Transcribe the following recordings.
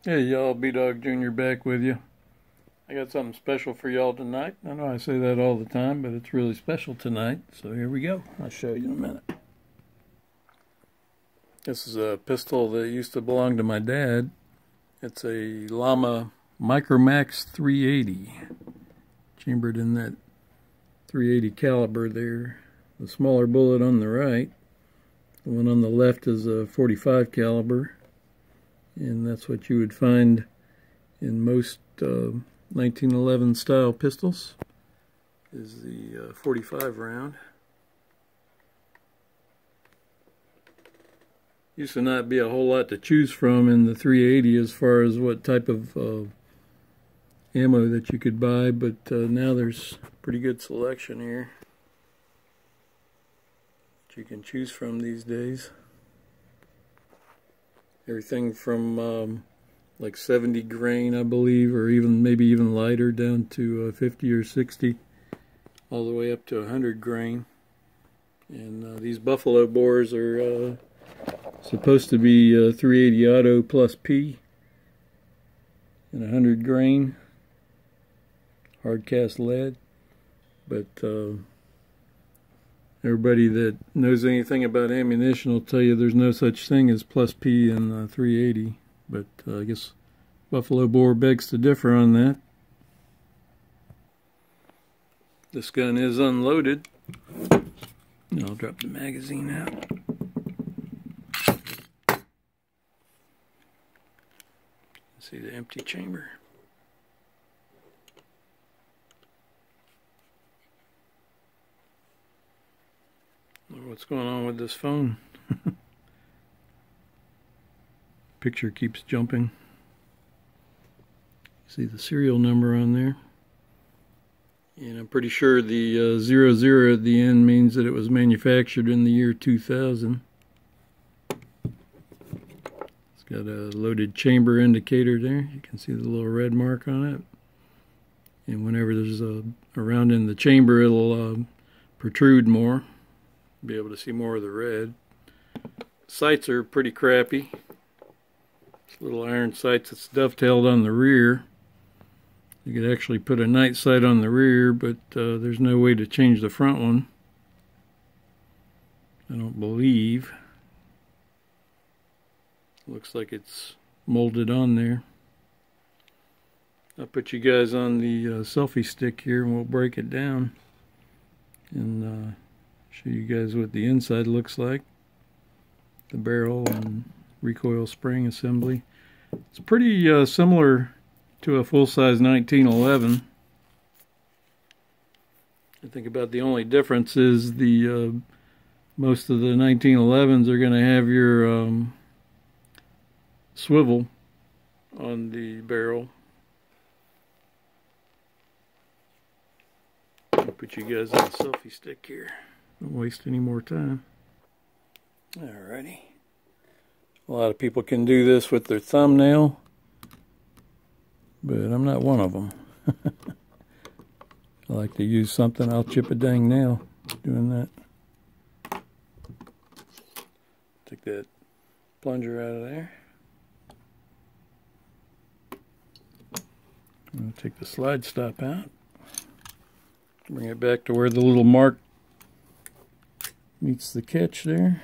Hey y'all, B-Dog Jr. back with you. I got something special for y'all tonight. I know I say that all the time, but it's really special tonight. So here we go. I'll show you in a minute. This is a pistol that used to belong to my dad. It's a Llama Micromax 380. Chambered in that 380 caliber there. The smaller bullet on the right. The one on the left is a 45 caliber. And that's what you would find in most 1911 style pistols, is the 45 round. Used to not be a whole lot to choose from in the 380 as far as what type of ammo that you could buy, but now there's pretty good selection here that you can choose from these days. Everything from like 70 grain, I believe, or even maybe even lighter, down to 50 or 60, all the way up to 100 grain. And these buffalo bores are supposed to be 380 auto plus P and 100 grain, hard cast lead. But everybody that knows anything about ammunition will tell you there's no such thing as plus P in 380, but I guess buffalo bore begs to differ on that. This gun is unloaded. I'll drop the magazine out. See the empty chamber. What's going on with this phone? Picture keeps jumping. See the serial number on there. And I'm pretty sure the 00 at the end means that it was manufactured in the year 2000. It's got a loaded chamber indicator there. You can see the little red mark on it. And whenever there's a round in the chamber, it'll protrude more. Be able to see more of the red. Sights are pretty crappy. It's little iron sights that's dovetailed on the rear. You could actually put a night sight on the rear, but there's no way to change the front one, I don't believe. Looks like it's molded on there. I'll put you guys on the selfie stick here and we'll break it down and show you guys what the inside looks like. The barrel and recoil spring assembly. It's pretty similar to a full-size 1911. I think about the only difference is the most of the 1911s are going to have your swivel on the barrel. I'll put you guys on the selfie stick here. Don't waste any more time. Alrighty. A lot of people can do this with their thumbnail, but I'm not one of them. I like to use something, I'll chip a dang nail doing that. Take that plunger out of there. I'm going to take the slide stop out. Bring it back to where the little mark meets the catch there.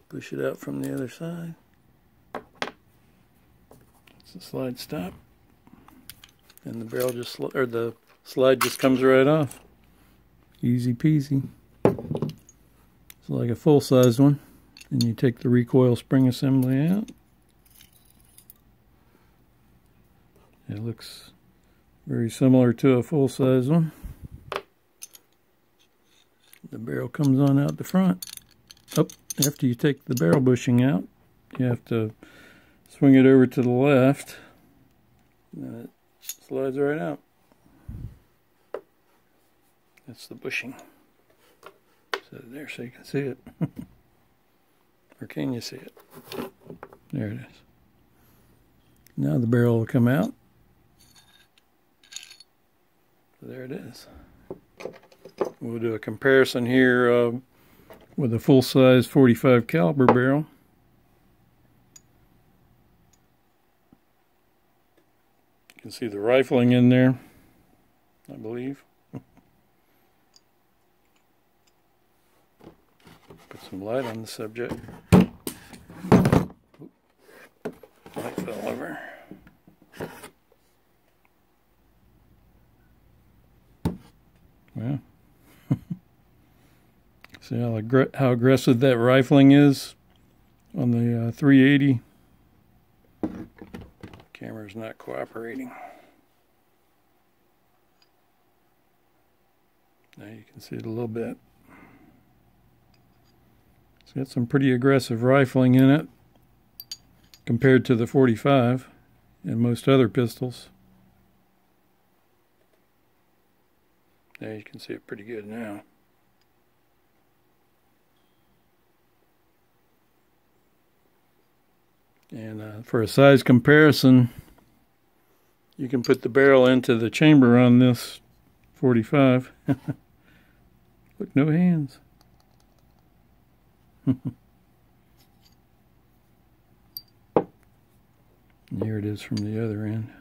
Push it out from the other side. That's the slide stop. And the barrel just, or the slide just comes right off. Easy peasy. It's like a full-size one. And you take the recoil spring assembly out. It looks very similar to a full-size one. The barrel comes on out the front. Oh, after you take the barrel bushing out, you have to swing it over to the left. And it slides right out. That's the bushing. So there, so you can see it. Or can you see it? There it is. Now the barrel will come out. There it is. We'll do a comparison here with a full-size 45 caliber barrel. can see the rifling in there, I believe. Put some light on the subject. Light fell over. Well, see how aggressive that rifling is on the 380. Camera's not cooperating. Now you can see it a little bit. It's got some pretty aggressive rifling in it compared to the 45 and most other pistols. There you can see it pretty good now. And for a size comparison, you can put the barrel into the chamber on this 45. Look, no hands. Here it is from the other end.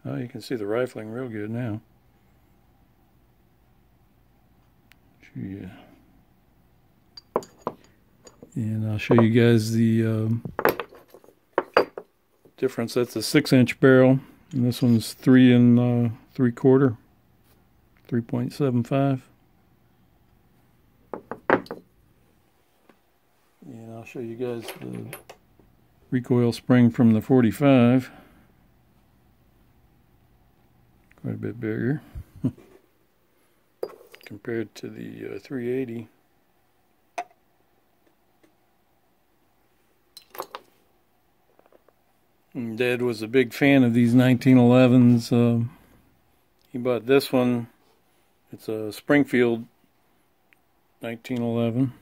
Oh, you can see the rifling real good now. Yeah. And I'll show you guys the difference. That's a 6-inch barrel, and this one's 3 3/4, 3.75. And I'll show you guys the recoil spring from the 45. Quite a bit bigger compared to the 380. And Dad was a big fan of these 1911s. He bought this one. It's a Springfield 1911.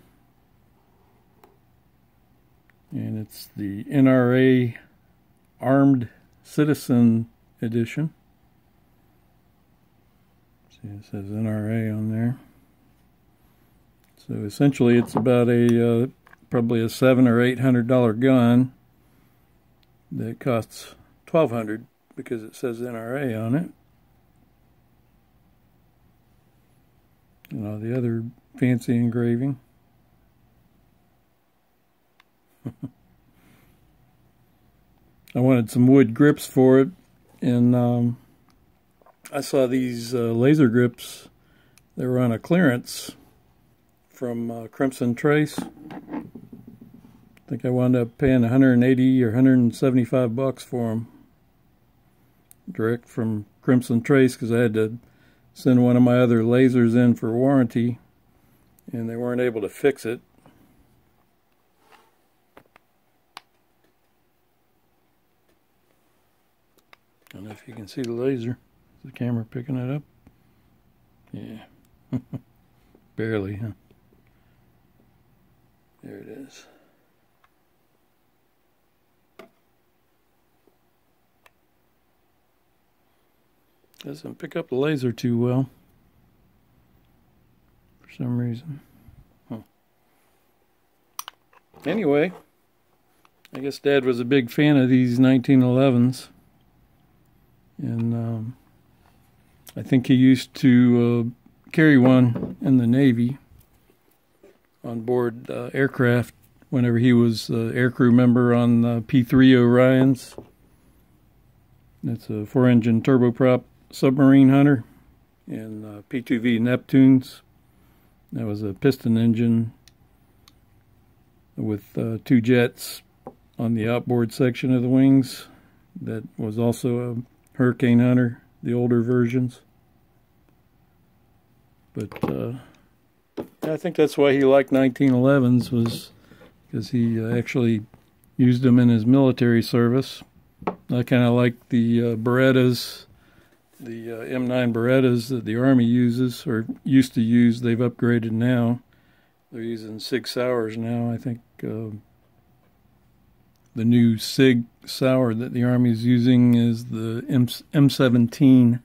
And it's the NRA Armed Citizen edition. See, it says NRA on there. So essentially it's about a probably a $700 or $800 gun that costs $1,200 because it says NRA on it. You know, the other fancy engraving. I wanted some wood grips for it, and I saw these laser grips. They were on a clearance from Crimson Trace. I think I wound up paying 180 or 175 bucks for them, direct from Crimson Trace, because I had to send one of my other lasers in for warranty, and they weren't able to fix it. I don't know if you can see the laser. Is the camera picking it up? Yeah. Barely, huh? There it is. Doesn't pick up the laser too well for some reason. Anyway, I guess Dad was a big fan of these 1911s. And I think he used to carry one in the Navy on board aircraft whenever he was aircrew member on P-3 Orions. That's a 4-engine turboprop submarine hunter, and P-2V Neptunes. That was a piston engine with 2 jets on the outboard section of the wings. That was also a Hurricane Hunter, the older versions. But I think that's why he liked 1911s, was because he actually used them in his military service. I kind of like the Berettas, the M9 Berettas that the Army uses, or used to use. They've upgraded now. They're using Sig Sauers now. I think the new Sig Sauer that the Army is using is the M17,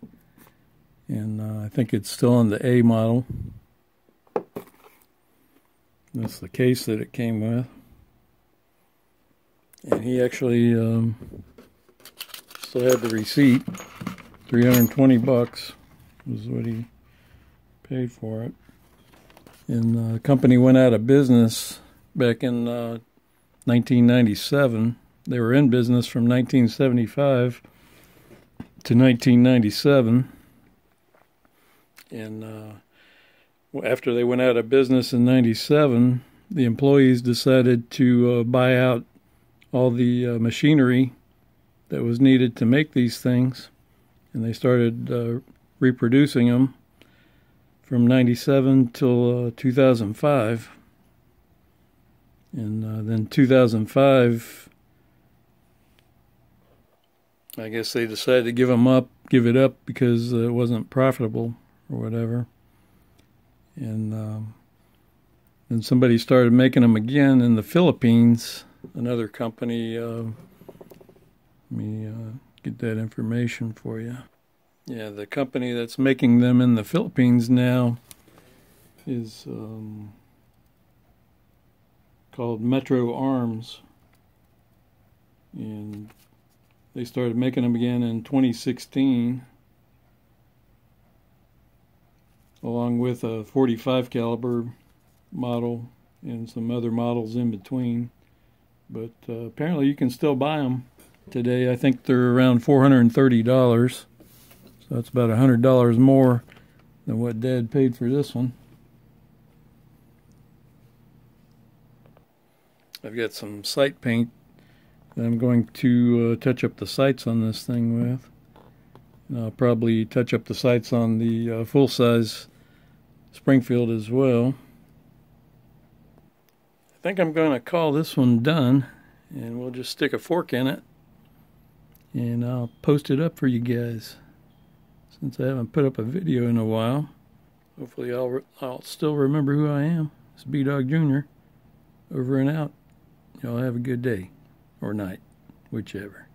and I think it's still in the A model. That's the case that it came with. And he actually still had the receipt. $320 was what he paid for it. And the company went out of business back in 1997. They were in business from 1975 to 1997. And after they went out of business in 97, the employees decided to buy out all the machinery that was needed to make these things. And they started reproducing them from 97 till 2005. And then 2005, I guess they decided to give it up because it wasn't profitable or whatever. And then somebody started making them again in the Philippines. Another company, let me get that information for you. Yeah, the company that's making them in the Philippines now is called Metro Arms. And they started making them again in 2016, along with a .45 caliber model and some other models in between. But apparently you can still buy them today. I think they're around $430. So that's about $100 more than what Dad paid for this one. I've got some sight paint that I'm going to touch up the sights on this thing with. And I'll probably touch up the sights on the full-size Springfield as well. I think I'm going to call this one done, and we'll just stick a fork in it, and I'll post it up for you guys. Since I haven't put up a video in a while, hopefully I'll still remember who I am. It's B-Dog Jr. Over and out. Y'all have a good day, or night, whichever.